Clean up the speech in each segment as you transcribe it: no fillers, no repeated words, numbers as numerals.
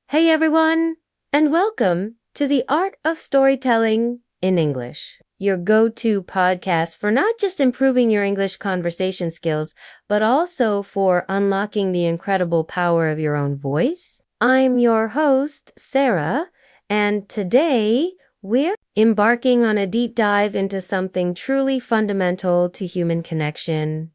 Hey everyone, and welcome to the Art of Storytelling in English, your go-to podcast for not just improving your English conversation skills, but also for unlocking the incredible power of your own voice. I'm your host, Sarah, and today we're embarking on a deep dive into something truly fundamental to human connection,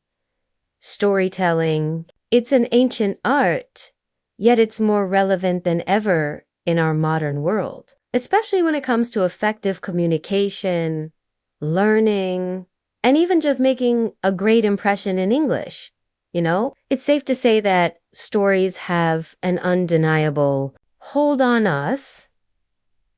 storytelling. It's an ancient art, yet it's more relevant than ever in our modern world, especially when it comes to effective communication, learning, and even just making a great impression in English. It's safe to say that stories have an undeniable hold on us.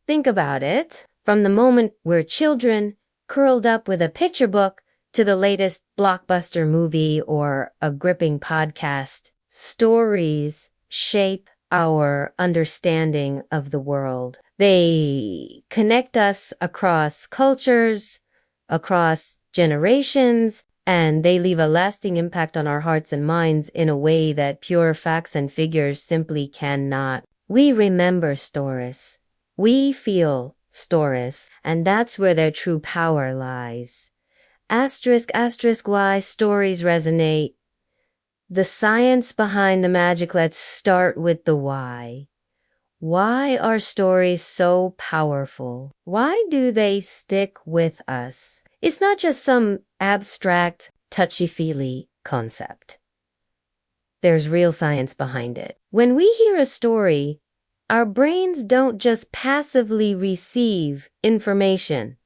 Think about it. From the moment we're children, curled up with a picture book, to the latest blockbuster movie or a gripping podcast, stories shape our understanding of the world. They connect us across cultures, across generations, and they leave a lasting impact on our hearts and minds in a way that pure facts and figures simply cannot. We remember stories. We feel stories, and that's where their true power lies. Asterisk, asterisk, why stories resonate. The science behind the magic. Let's start with the why. Why are stories so powerful? Why do they stick with us? It's not just some abstract, touchy-feely concept. There's real science behind it. When we hear a story, our brains don't just passively receive information.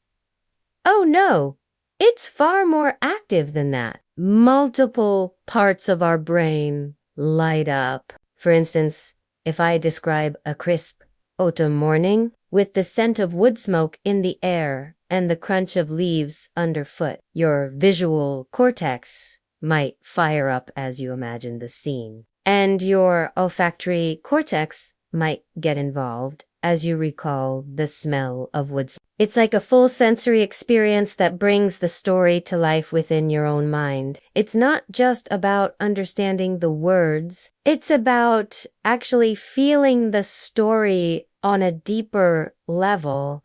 Oh no! It's far more active than that. Multiple parts of our brain light up. For instance, if I describe a crisp autumn morning with the scent of wood smoke in the air and the crunch of leaves underfoot, your visual cortex might fire up as you imagine the scene. And your olfactory cortex might get involved as you recall the smell of wood smoke. It's like a full sensory experience that brings the story to life within your own mind. It's not just about understanding the words. It's about actually feeling the story on a deeper level.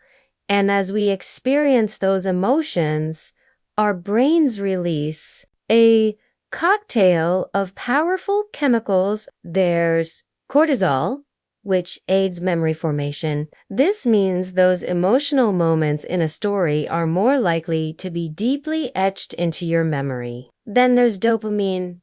And as we experience those emotions, our brains release a cocktail of powerful chemicals. There's cortisol, which aids memory formation. This means those emotional moments in a story are more likely to be deeply etched into your memory. Then there's dopamine,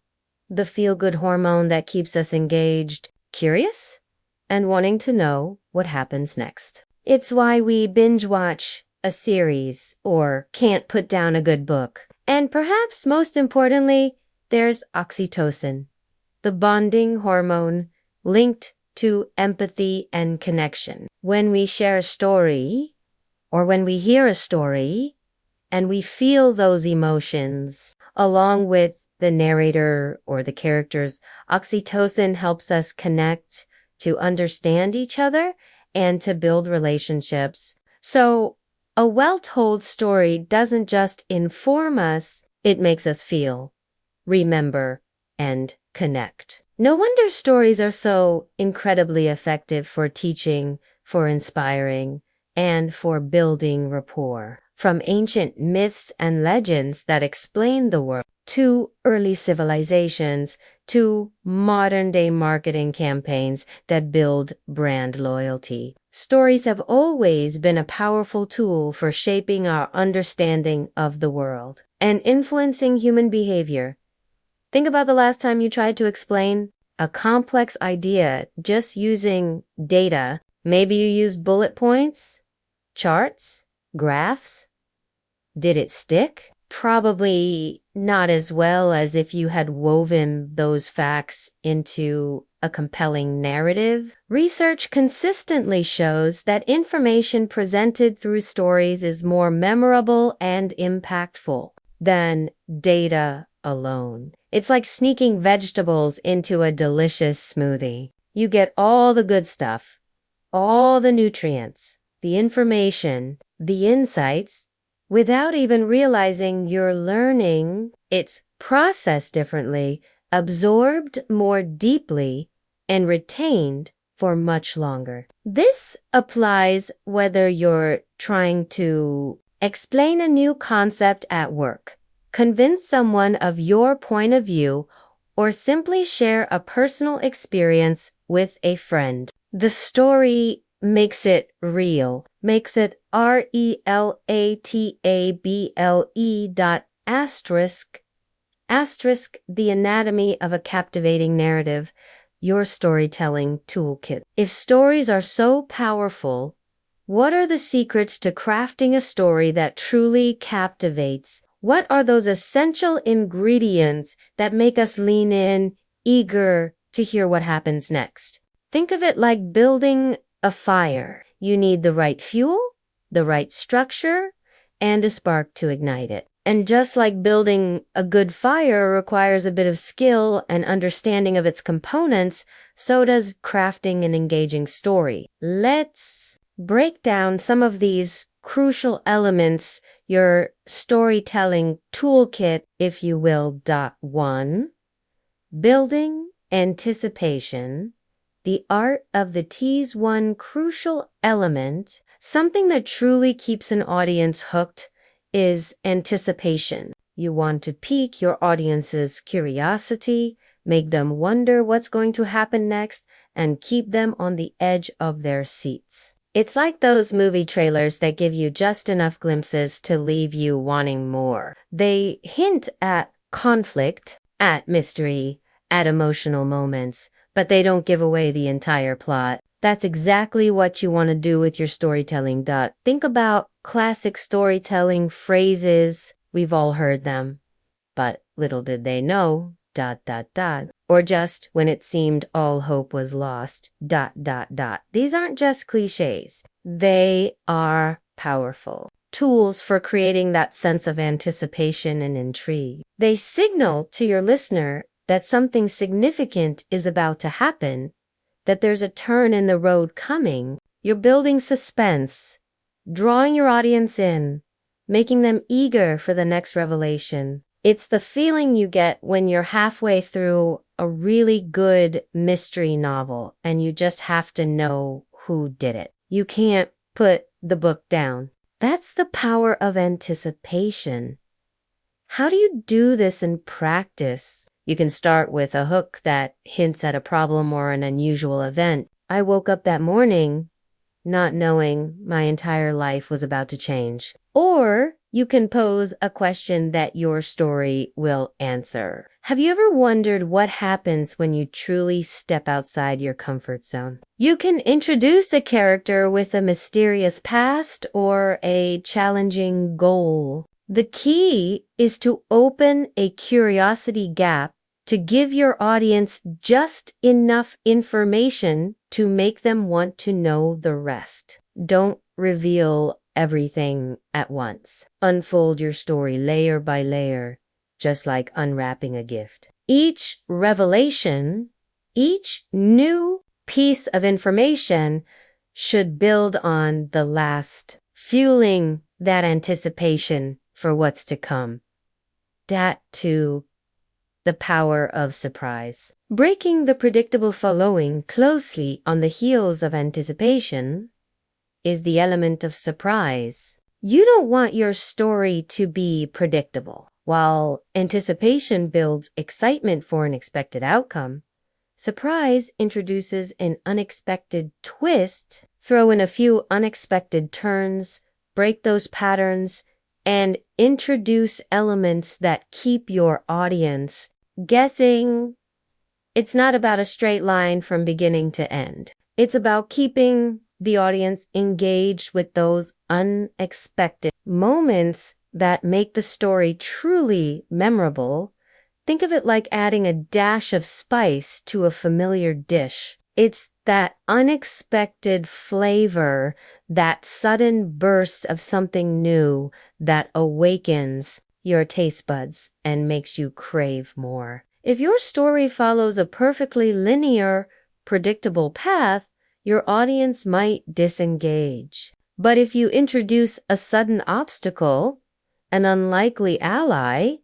the feel-good hormone that keeps us engaged, curious, and wanting to know what happens next. It's why we binge watch a series or can't put down a good book. And perhaps most importantly, there's oxytocin, the bonding hormone linked to empathy and connection. When we share a story, or when we hear a story, and we feel those emotions, along with the narrator or the characters, oxytocin helps us connect, to understand each other, and to build relationships. So, a well-told story doesn't just inform us, it makes us feel, remember, and connect. No wonder stories are so incredibly effective for teaching, for inspiring, and for building rapport. From ancient myths and legends that explain the world, to early civilizations, to modern-day marketing campaigns that build brand loyalty. Stories have always been a powerful tool for shaping our understanding of the world and influencing human behavior. Think about the last time you tried to explain a complex idea just using data. Maybe you used bullet points, charts, graphs. Did it stick? Probably not as well as if you had woven those facts into a compelling narrative. Research consistently shows that information presented through stories is more memorable and impactful than data alone. It's like sneaking vegetables into a delicious smoothie. You get all the good stuff, all the nutrients, the information, the insights, without even realizing you're learning. It's processed differently, absorbed more deeply, and retained for much longer. This applies whether you're trying to explain a new concept at work, convince someone of your point of view, or simply share a personal experience with a friend. The story makes it real, makes it relatable. Asterisk the anatomy of a captivating narrative, your storytelling toolkit. If stories are so powerful, what are the secrets to crafting a story that truly captivates? What are those essential ingredients that make us lean in, eager to hear what happens next? Think of it like building a fire. You need the right fuel, the right structure, and a spark to ignite it. And just like building a good fire requires a bit of skill and understanding of its components, so does crafting an engaging story. Let's break down some of these crucial elements, your storytelling toolkit, if you will. 1. Building anticipation. The art of the tease. One crucial element, something that truly keeps an audience hooked, is anticipation. You want to pique your audience's curiosity, make them wonder what's going to happen next, and keep them on the edge of their seats. It's like those movie trailers that give you just enough glimpses to leave you wanting more. They hint at conflict, at mystery, at emotional moments, but they don't give away the entire plot. That's exactly what you want to do with your storytelling. Think about classic storytelling phrases. We've all heard them. But little did they know, ... Or just when it seemed all hope was lost, ... These aren't just cliches. They are powerful tools for creating that sense of anticipation and intrigue. They signal to your listener that something significant is about to happen, that there's a turn in the road coming. You're building suspense, drawing your audience in, making them eager for the next revelation. It's the feeling you get when you're halfway through a really good mystery novel and you just have to know who did it. You can't put the book down. That's the power of anticipation. How do you do this in practice? You can start with a hook that hints at a problem or an unusual event. I woke up that morning not knowing my entire life was about to change. Or you can pose a question that your story will answer. Have you ever wondered what happens when you truly step outside your comfort zone? You can introduce a character with a mysterious past or a challenging goal. The key is to open a curiosity gap to give your audience just enough information to make them want to know the rest. Don't reveal everything at once. Unfold your story layer by layer, just like unwrapping a gift. Each revelation, each new piece of information should build on the last, fueling that anticipation for what's to come. That too, the power of surprise. Breaking the predictable, following closely on the heels of anticipation is the element of surprise. You don't want your story to be predictable. While anticipation builds excitement for an expected outcome, surprise introduces an unexpected twist. Throw in a few unexpected turns, break those patterns, and introduce elements that keep your audience guessing. It's not about a straight line from beginning to end. It's about keeping the audience engaged with those unexpected moments that make the story truly memorable. Think of it like adding a dash of spice to a familiar dish. It's that unexpected flavor, that sudden burst of something new that awakens your taste buds and makes you crave more. If your story follows a perfectly linear, predictable path, your audience might disengage. But if you introduce a sudden obstacle, an unlikely ally,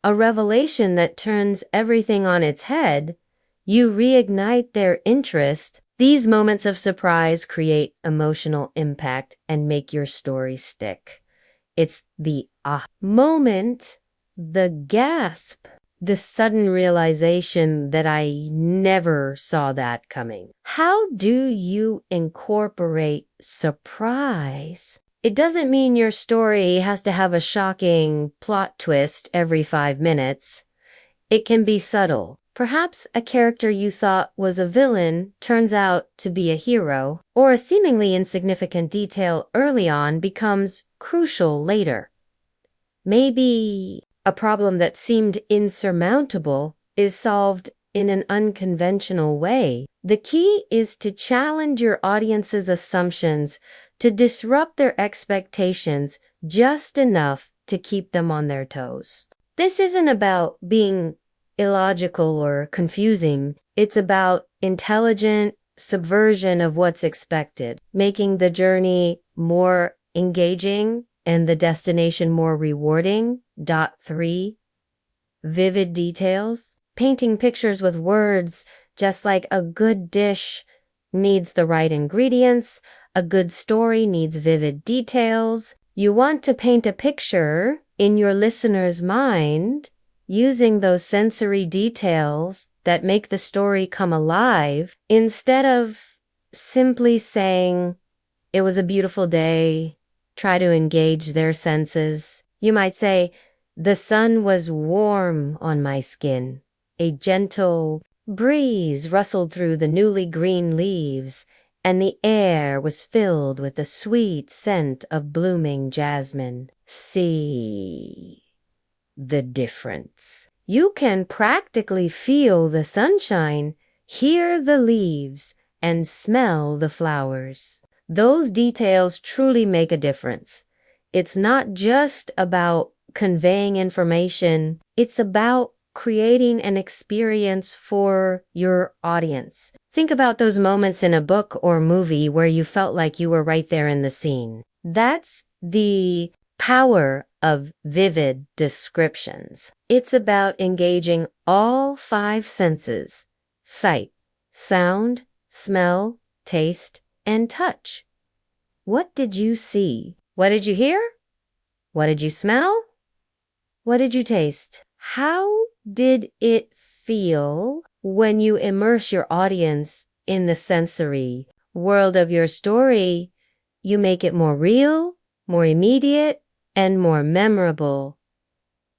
a revelation that turns everything on its head, you reignite their interest. These moments of surprise create emotional impact and make your story stick. It's the moment, the gasp, the sudden realization that I never saw that coming. How do you incorporate surprise? It doesn't mean your story has to have a shocking plot twist every 5 minutes. It can be subtle. Perhaps a character you thought was a villain turns out to be a hero, or a seemingly insignificant detail early on becomes crucial later. Maybe a problem that seemed insurmountable is solved in an unconventional way. The key is to challenge your audience's assumptions, to disrupt their expectations just enough to keep them on their toes. This isn't about being illogical or confusing. It's about intelligent subversion of what's expected, making the journey more engaging and the destination more rewarding. 3. Vivid details. Painting pictures with words, just like a good dish needs the right ingredients, a good story needs vivid details. You want to paint a picture in your listener's mind using those sensory details that make the story come alive, instead of simply saying, "It was a beautiful day." Try to engage their senses. You might say, "The sun was warm on my skin. A gentle breeze rustled through the newly green leaves, and the air was filled with the sweet scent of blooming jasmine." See the difference. You can practically feel the sunshine, hear the leaves, and smell the flowers. Those details truly make a difference. It's not just about conveying information, it's about creating an experience for your audience. Think about those moments in a book or movie where you felt like you were right there in the scene. That's the power of vivid descriptions. It's about engaging all 5 senses: sight, sound, smell, taste, and touch. What did you see? What did you hear? What did you smell? What did you taste? How did it feel when you immerse your audience in the sensory world of your story? You make it more real, more immediate, and more memorable.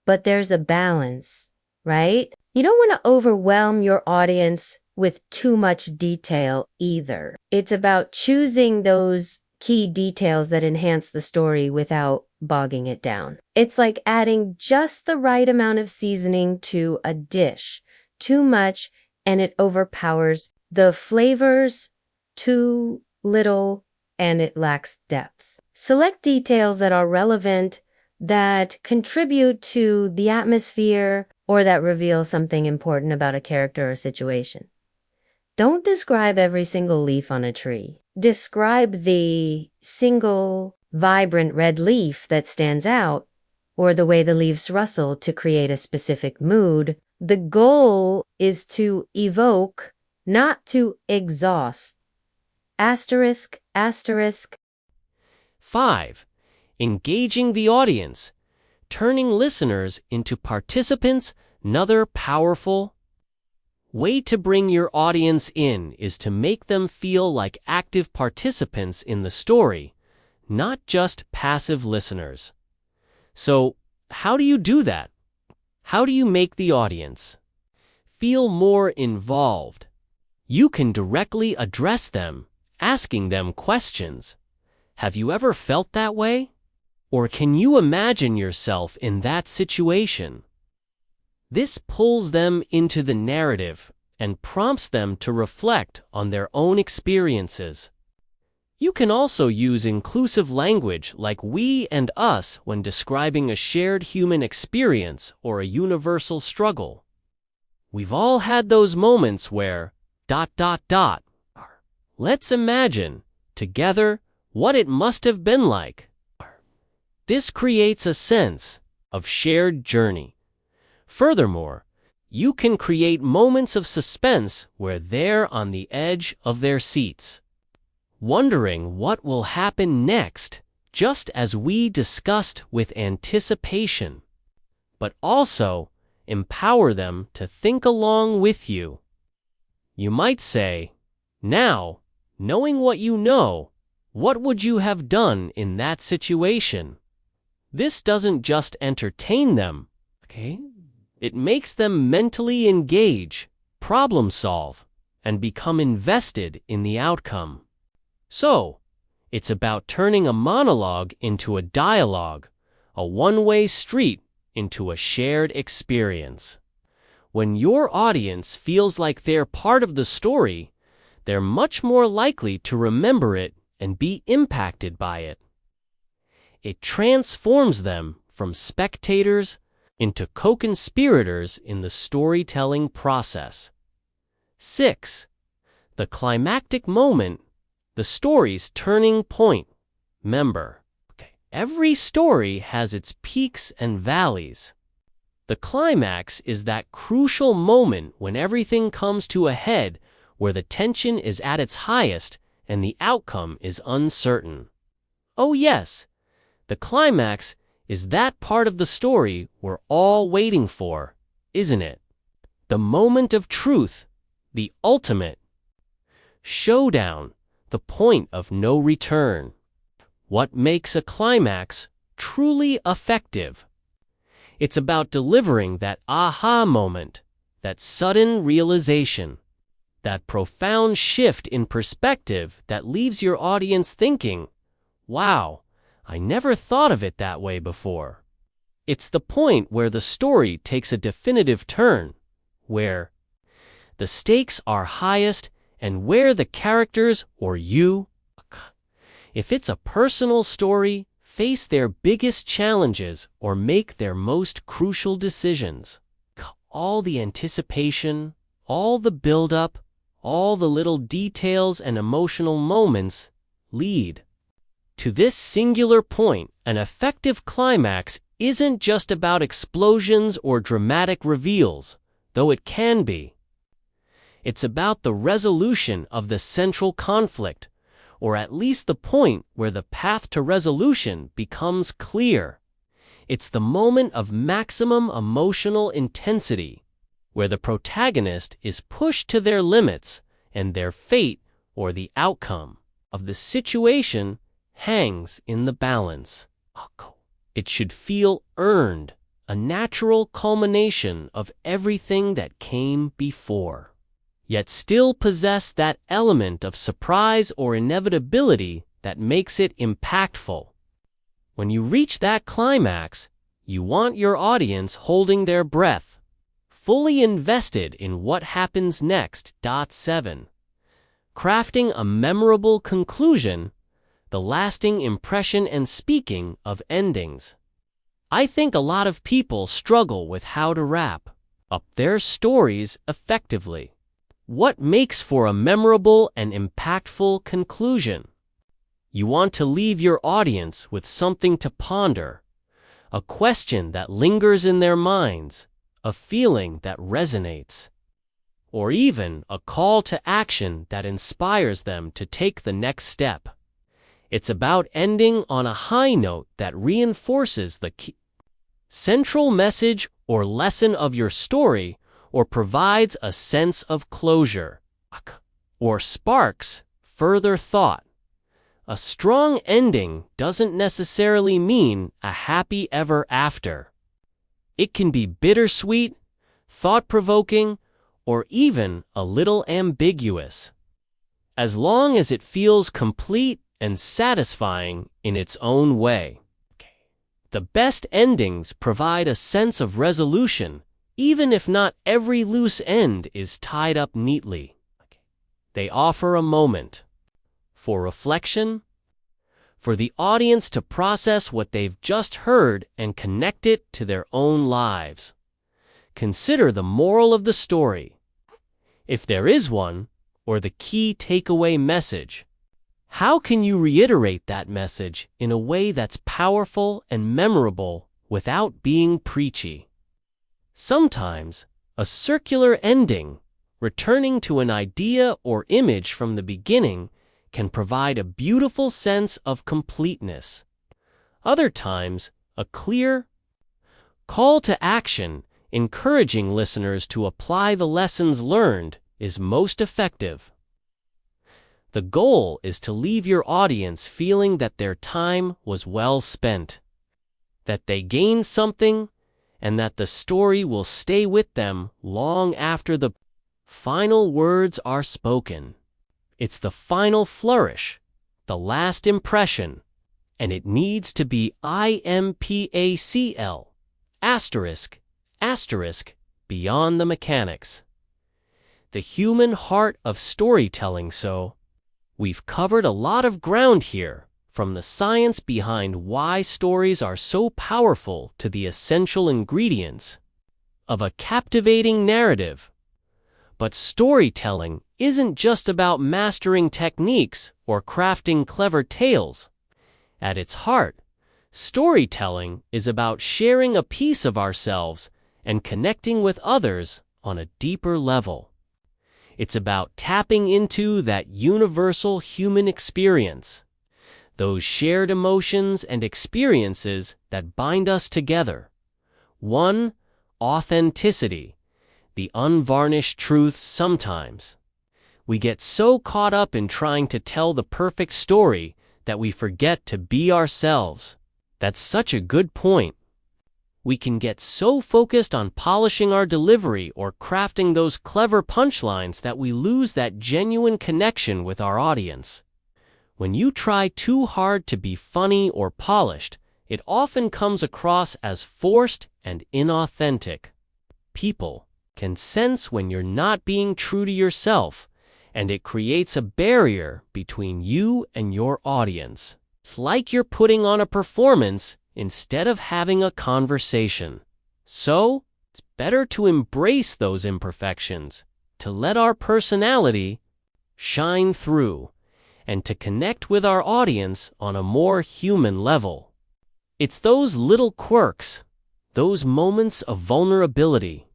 But there's a balance, right? You don't want to overwhelm your audience with too much detail either. It's about choosing those key details that enhance the story without bogging it down. It's like adding just the right amount of seasoning to a dish. Too much and it overpowers the flavors. Too little and it lacks depth. Select details that are relevant, that contribute to the atmosphere, or that reveal something important about a character or situation. Don't describe every single leaf on a tree. Describe the single vibrant red leaf that stands out, or the way the leaves rustle to create a specific mood. The goal is to evoke, not to exhaust. Asterisk, asterisk. 5. Engaging the audience. Turning listeners into participants. Another powerful way to bring your audience in is to make them feel like active participants in the story, not just passive listeners. So, how do you do that? How do you make the audience feel more involved? You can directly address them, asking them questions. Have you ever felt that way? Or can you imagine yourself in that situation? This pulls them into the narrative and prompts them to reflect on their own experiences. You can also use inclusive language like we and us when describing a shared human experience or a universal struggle. We've all had those moments where ... Let's imagine, together, what it must have been like. This creates a sense of shared journey. Furthermore, you can create moments of suspense where they're on the edge of their seats, wondering what will happen next, just as we discussed with anticipation, but also empower them to think along with you. You might say, now, knowing what you know, what would you have done in that situation? This doesn't just entertain them, okay? It makes them mentally engage, problem solve, and become invested in the outcome. So, it's about turning a monologue into a dialogue, a one-way street into a shared experience. When your audience feels like they're part of the story, they're much more likely to remember it and be impacted by it. It transforms them from spectators into co-conspirators in the storytelling process. 6. The climactic moment, the story's turning point. Remember, every story has its peaks and valleys. The climax is that crucial moment when everything comes to a head, where the tension is at its highest and the outcome is uncertain. Oh yes, the climax is that part of the story we're all waiting for, isn't it? The moment of truth, the ultimate showdown, the point of no return. What makes a climax truly effective? It's about delivering that aha moment, that sudden realization, that profound shift in perspective that leaves your audience thinking, wow, I never thought of it that way before. It's the point where the story takes a definitive turn, where the stakes are highest and where the characters, or you, if it's a personal story, face their biggest challenges or make their most crucial decisions. All the anticipation, all the build-up, all the little details and emotional moments lead to this singular point. An effective climax isn't just about explosions or dramatic reveals, though it can be. It's about the resolution of the central conflict, or at least the point where the path to resolution becomes clear. It's the moment of maximum emotional intensity, where the protagonist is pushed to their limits and their fate, or the outcome of the situation, hangs in the balance. It should feel earned, a natural culmination of everything that came before, yet still possess that element of surprise or inevitability that makes it impactful. When you reach that climax, you want your audience holding their breath, fully invested in what happens next. 7. Crafting a memorable conclusion, the lasting impression. And speaking of endings, I think a lot of people struggle with how to wrap up their stories effectively. What makes for a memorable and impactful conclusion? You want to leave your audience with something to ponder, a question that lingers in their minds, a feeling that resonates, or even a call to action that inspires them to take the next step. It's about ending on a high note that reinforces the key central message or lesson of your story, or provides a sense of closure, or sparks further thought. A strong ending doesn't necessarily mean a happy ever after. It can be bittersweet, thought-provoking, or even a little ambiguous. As long as it feels complete and satisfying in its own way. The best endings provide a sense of resolution, even if not every loose end is tied up neatly. They offer a moment for reflection, for the audience to process what they've just heard and connect it to their own lives. Consider the moral of the story, if there is one, or the key takeaway message. How can you reiterate that message in a way that's powerful and memorable without being preachy? Sometimes, A circular ending, returning to an idea or image from the beginning, can provide a beautiful sense of completeness. Other times, a clear call to action, encouraging listeners to apply the lessons learned, is most effective. The goal is to leave your audience feeling that their time was well spent, that they gained something, and that the story will stay with them long after the final words are spoken. It's the final flourish, the last impression, and it needs to be IMPACL, **, beyond the mechanics. The human heart of storytelling. So, we've covered a lot of ground here, from the science behind why stories are so powerful to the essential ingredients of a captivating narrative. But storytelling isn't just about mastering techniques or crafting clever tales. At its heart, storytelling is about sharing a piece of ourselves and connecting with others on a deeper level. It's about tapping into that universal human experience, those shared emotions and experiences that bind us together. One, authenticity, the unvarnished truths. Sometimes we get so caught up in trying to tell the perfect story that we forget to be ourselves. That's such a good point. We can get so focused on polishing our delivery or crafting those clever punchlines that we lose that genuine connection with our audience. When you try too hard to be funny or polished, it often comes across as forced and inauthentic. People can sense when you're not being true to yourself, and it creates a barrier between you and your audience. It's like you're putting on a performance instead of having a conversation. So, it's better to embrace those imperfections, to let our personality shine through, and to connect with our audience on a more human level. It's those little quirks, those moments of vulnerability,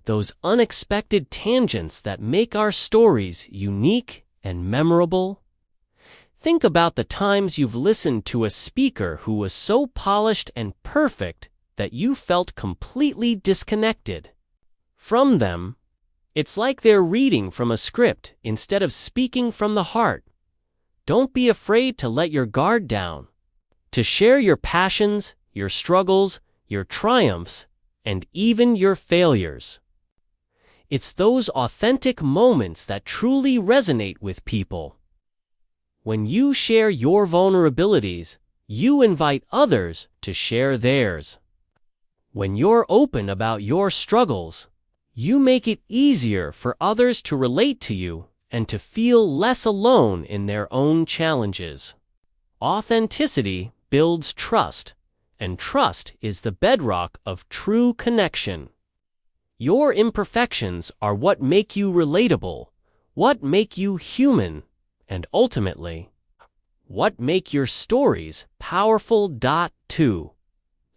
those unexpected tangents that make our stories unique and memorable. Think about the times you've listened to a speaker who was so polished and perfect that you felt completely disconnected from them. It's like they're reading from a script instead of speaking from the heart. Don't be afraid to let your guard down, to share your passions, your struggles, your triumphs, and even your failures. It's those authentic moments that truly resonate with people. When you share your vulnerabilities, you invite others to share theirs. When you're open about your struggles, you make it easier for others to relate to you and to feel less alone in their own challenges. Authenticity builds trust, and trust is the bedrock of true connection. Your imperfections are what make you relatable, what make you human, and ultimately, what make your stories powerful. 2.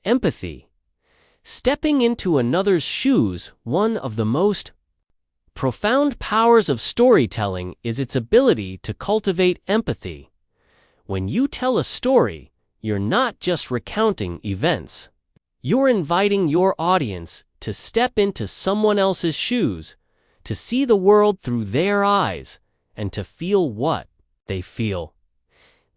Empathy. Stepping into another's shoes. One of the most profound powers of storytelling is its ability to cultivate empathy. When you tell a story, you're not just recounting events. You're inviting your audience to step into someone else's shoes, to see the world through their eyes, and to feel what they feel.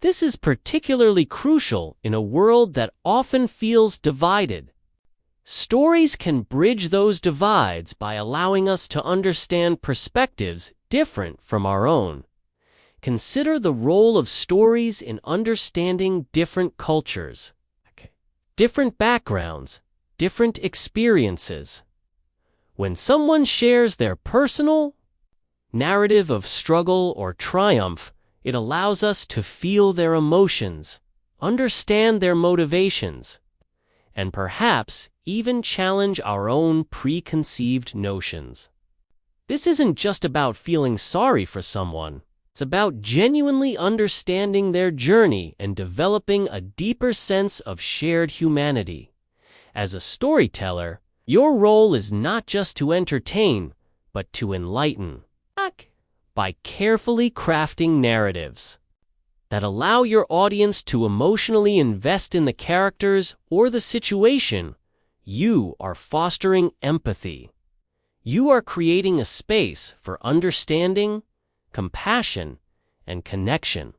This is particularly crucial in a world that often feels divided. Stories can bridge those divides by allowing us to understand perspectives different from our own. Consider the role of stories in understanding different cultures, different backgrounds, different experiences. When someone shares their personal narrative of struggle or triumph, it allows us to feel their emotions, understand their motivations, and perhaps even challenge our own preconceived notions. This isn't just about feeling sorry for someone. It's about genuinely understanding their journey and developing a deeper sense of shared humanity. As a storyteller, Your role is not just to entertain, but to enlighten. By carefully crafting narratives that allow your audience to emotionally invest in the characters or the situation, you are fostering empathy. You are creating a space for understanding, compassion, and connection.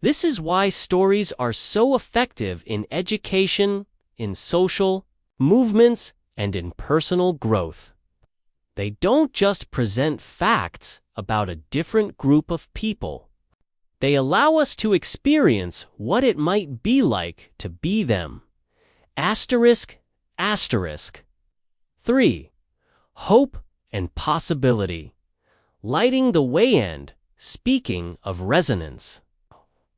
This is why stories are so effective in education, in social movements, and in personal growth. They don't just present facts about a different group of people. They allow us to experience what it might be like to be them. Asterisk, asterisk. 3. Hope and possibility. Lighting the way and speaking of resonance.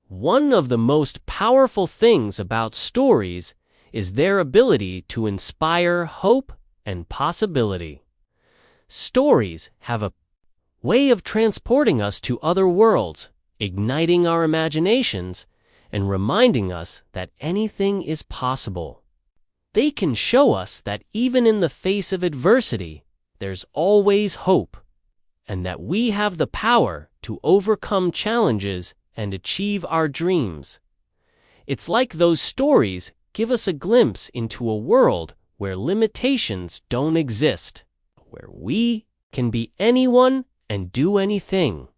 One of the most powerful things about stories is their ability to inspire hope and possibility. Stories have a way of transporting us to other worlds, igniting our imaginations, and reminding us that anything is possible. They can show us that even in the face of adversity, there's always hope, and that we have the power to overcome challenges and achieve our dreams. It's like those stories give us a glimpse into a world where limitations don't exist, where we can be anyone and do anything.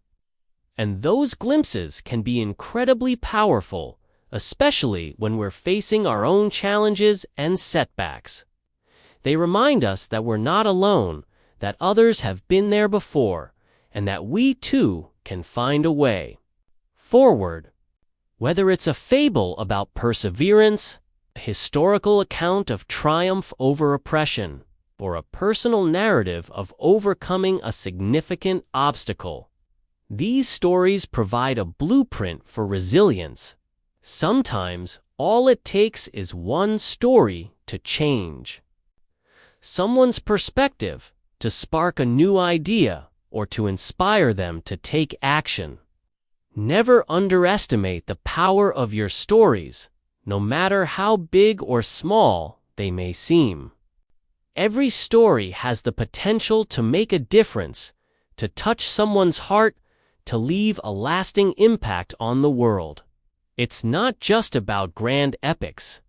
And those glimpses can be incredibly powerful, especially when we're facing our own challenges and setbacks. They remind us that we're not alone, that others have been there before, and that we too can find a way forward. Whether it's a fable about perseverance, a historical account of triumph over oppression, or a personal narrative of overcoming a significant obstacle, these stories provide a blueprint for resilience. Sometimes all it takes is one story to change someone's perspective, to spark a new idea, or to inspire them to take action. Never underestimate the power of your stories, no matter how big or small they may seem. Every story has the potential to make a difference, to touch someone's heart, to leave a lasting impact on the world. It's not just about grand epics.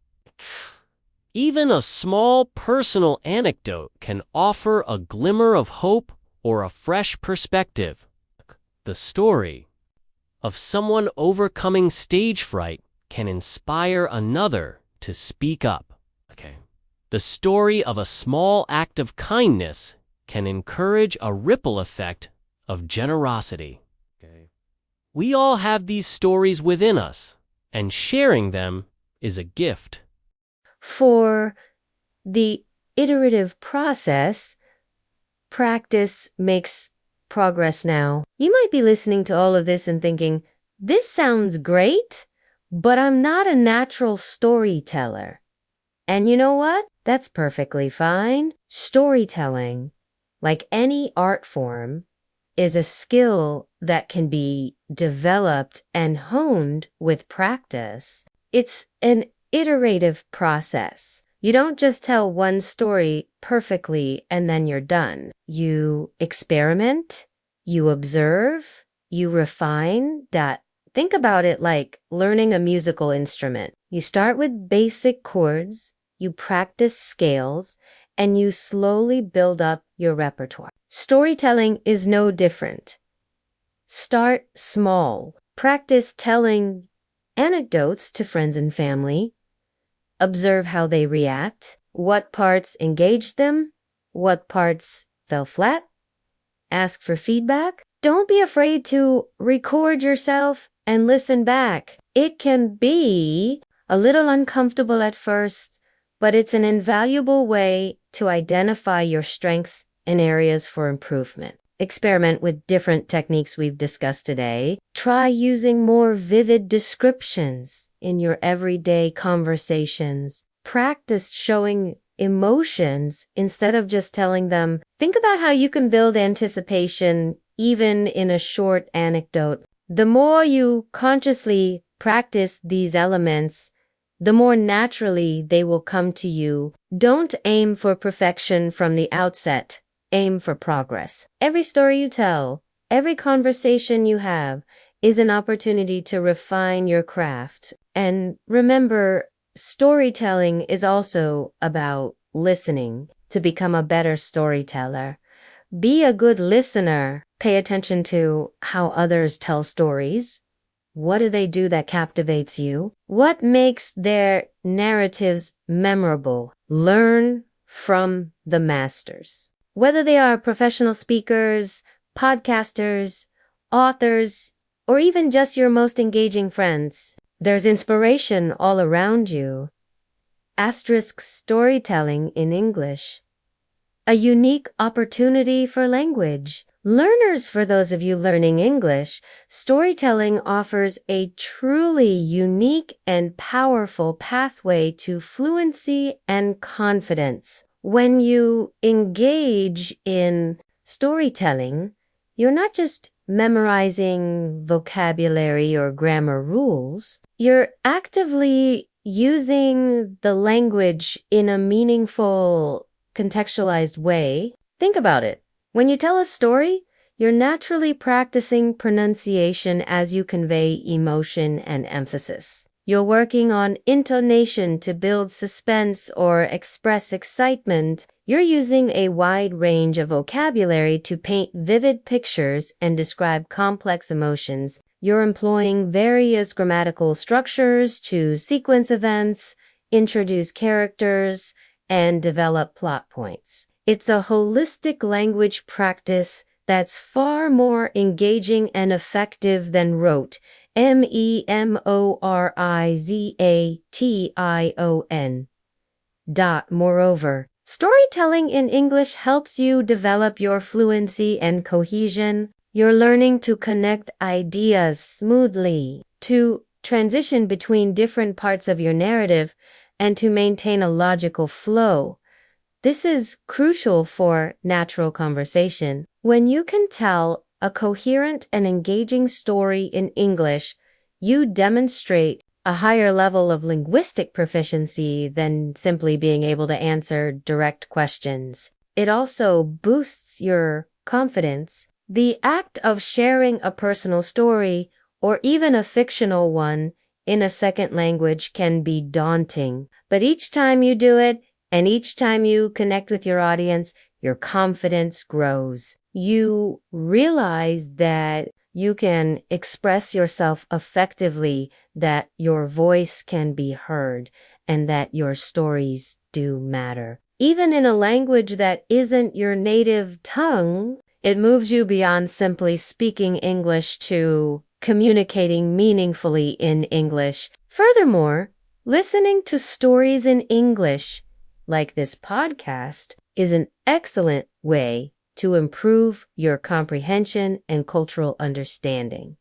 Even a small personal anecdote can offer a glimmer of hope or a fresh perspective. The story of someone overcoming stage fright can inspire another to speak up. The story of a small act of kindness can encourage a ripple effect of generosity. We all have these stories within us, and sharing them is a gift. For the iterative process, practice makes progress now. You might be listening to all of this and thinking, this sounds great, but I'm not a natural storyteller. And you know what? That's perfectly fine. Storytelling, like any art form, is a skill that can be developed and honed with practice. It's an iterative process. You don't just tell one story perfectly and then you're done. You experiment, you observe, you refine that. Think about it like learning a musical instrument. You start with basic chords, you practice scales, and you slowly build up your repertoire. Storytelling is no different. Start small. Practice telling anecdotes to friends and family. Observe how they react, what parts engaged them, what parts fell flat. Ask for feedback. Don't be afraid to record yourself and listen back. It can be a little uncomfortable at first, but it's an invaluable way to identify your strengths and areas for improvement. Experiment with different techniques we've discussed today. Try using more vivid descriptions in your everyday conversations. Practice showing emotions instead of just telling them. Think about how you can build anticipation even in a short anecdote. The more you consciously practice these elements, the more naturally they will come to you. Don't aim for perfection from the outset. Aim for progress. Every story you tell, every conversation you have is an opportunity to refine your craft. And remember, storytelling is also about listening to become a better storyteller. Be a good listener. Pay attention to how others tell stories. What do they do that captivates you? What makes their narratives memorable? Learn from the masters. Whether they are professional speakers, podcasters, authors, or even just your most engaging friends, there's inspiration all around you. Asterisk storytelling in English. A unique opportunity for language. Learners, for those of you learning English, storytelling offers a truly unique and powerful pathway to fluency and confidence. When you engage in storytelling, you're not just memorizing vocabulary or grammar rules. You're actively using the language in a meaningful, contextualized way. Think about it. When you tell a story, you're naturally practicing pronunciation as you convey emotion and emphasis. You're working on intonation to build suspense or express excitement. You're using a wide range of vocabulary to paint vivid pictures and describe complex emotions. You're employing various grammatical structures to sequence events, introduce characters, and develop plot points. It's a holistic language practice that's far more engaging and effective than rote. memorization. Moreover, storytelling in English helps you develop your fluency and cohesion. You're learning to connect ideas smoothly, to transition between different parts of your narrative, and to maintain a logical flow. This is crucial for natural conversation. When you can tell a coherent and engaging story in English, you demonstrate a higher level of linguistic proficiency than simply being able to answer direct questions. It also boosts your confidence. The act of sharing a personal story, or even a fictional one, in a second language can be daunting. But each time you do it, and each time you connect with your audience, your confidence grows. You realize that you can express yourself effectively, that your voice can be heard, and that your stories do matter. Even in a language that isn't your native tongue, it moves you beyond simply speaking English to communicating meaningfully in English. Furthermore, listening to stories in English, like this podcast, is an excellent way to improve your comprehension and cultural understanding.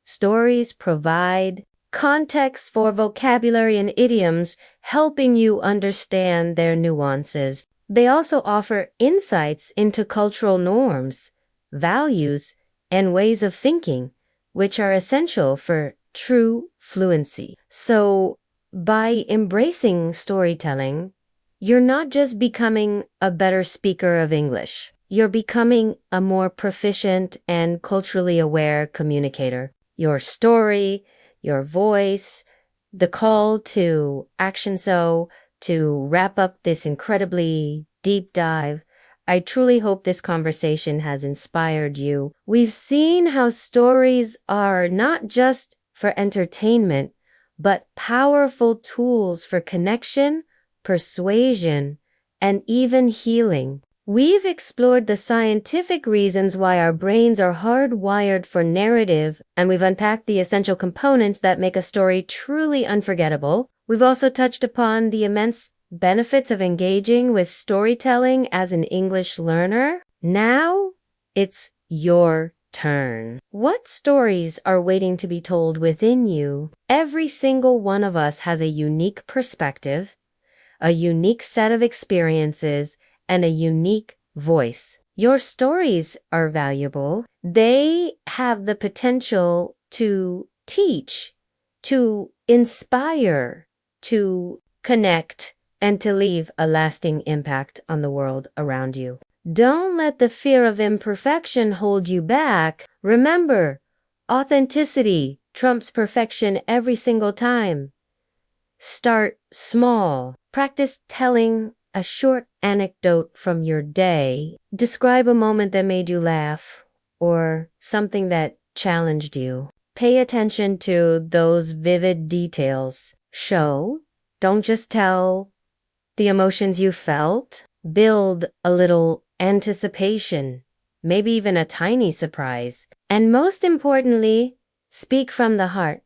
Stories provide context for vocabulary and idioms, helping you understand their nuances. They also offer insights into cultural norms, values, and ways of thinking, which are essential for true fluency. So, by embracing storytelling, you're not just becoming a better speaker of English. You're becoming a more proficient and culturally aware communicator. Your story, your voice, the call to action. So, to wrap up this incredibly deep dive, I truly hope this conversation has inspired you. We've seen how stories are not just for entertainment, but powerful tools for connection, persuasion, and even healing. We've explored the scientific reasons why our brains are hardwired for narrative, and we've unpacked the essential components that make a story truly unforgettable. We've also touched upon the immense benefits of engaging with storytelling as an English learner. Now, it's your turn. What stories are waiting to be told within you? Every single one of us has a unique perspective, a unique set of experiences, and a unique voice. Your stories are valuable. They have the potential to teach, to inspire, to connect and to leave a lasting impact on the world around you. Don't let the fear of imperfection hold you back. Remember, authenticity trumps perfection every single time. Start small. Practice telling a short anecdote from your day. Describe a moment that made you laugh or something that challenged you. Pay attention to those vivid details. Show, don't just tell, the emotions you felt. Build a little anticipation, maybe even a tiny surprise. And most importantly, speak from the heart.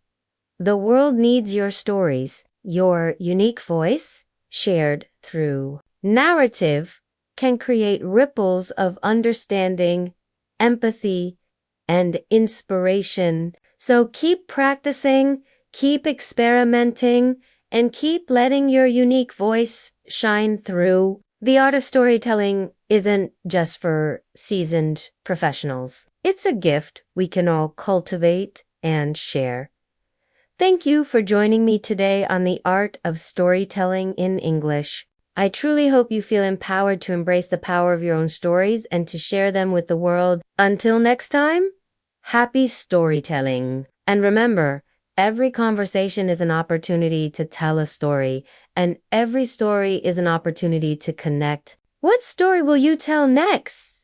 The world needs your stories. Your unique voice, shared through narrative, can create ripples of understanding, empathy, and inspiration. So keep practicing, keep experimenting, and keep letting your unique voice shine through. The art of storytelling isn't just for seasoned professionals. It's a gift we can all cultivate and share. Thank you for joining me today on the art of storytelling in English. I truly hope you feel empowered to embrace the power of your own stories and to share them with the world. Until next time, happy storytelling. And remember, every conversation is an opportunity to tell a story, and every story is an opportunity to connect. What story will you tell next?